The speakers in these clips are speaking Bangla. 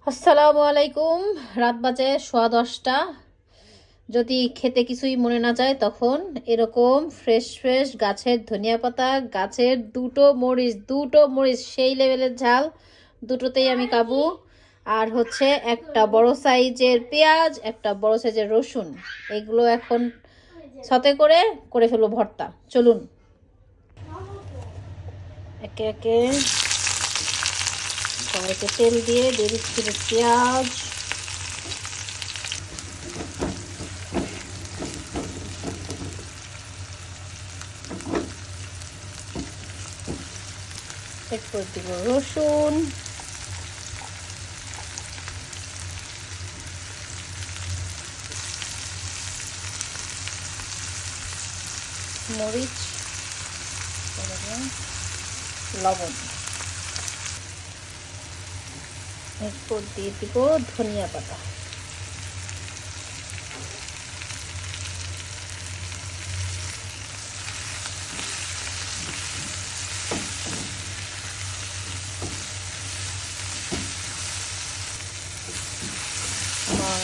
আসসালামু আলাইকুম। রাত বাজে 10:15। যদি খেতে কিছুই মনে না যায় তখন এরকম ফ্রেশ ফ্রেশ গাছের ধনিয়া পাতা, গাছের দুটো মরিচ সেই লেভেলের ঝাল, দুটোতেই আমি কাবু। আর হচ্ছে একটা বড় সাইজের পেঁয়াজ, একটা বড় সাইজের রসুন, এগুলো এখন সাথে করে করে ফেলবো ভর্তা। চলুন একে একে কড়াইতে তেল দিয়ে দিচ্ছি পেঁয়াজ, এরপর দিব রসুন, মরিচ, লবণ, এরপর দিয়ে দিব ধনিয়া পাতা। আমার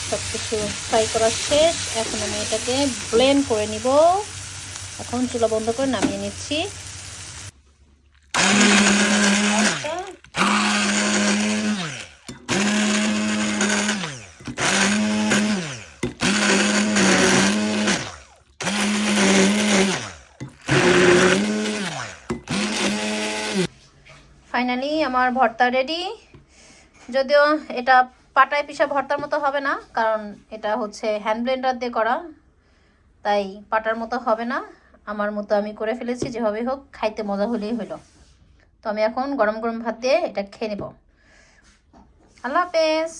সব কিছু ফ্রাই করা শেষ, এখন আমি এটাকে ব্লেন্ড করে নিব। এখন চুলা বন্ধ করে নামিয়ে নিচ্ছি। ফাইনালি আমার ভর্তা রেডি। যদিও এটা পাটায় পিষা ভর্তার মতো হবে না, কারণ এটা হচ্ছে হ্যান্ড ব্লেন্ডার দিয়ে করা, তাই পাটার মতো হবে না। আমার মতো আমি করে ফেলেছি, যেভাবে হোক খাইতে মজা হলেই হলো। তো আমি এখন গরম গরম ভাত দিয়ে এটা খেয়ে নেব। আল্লাহ হাফেজ।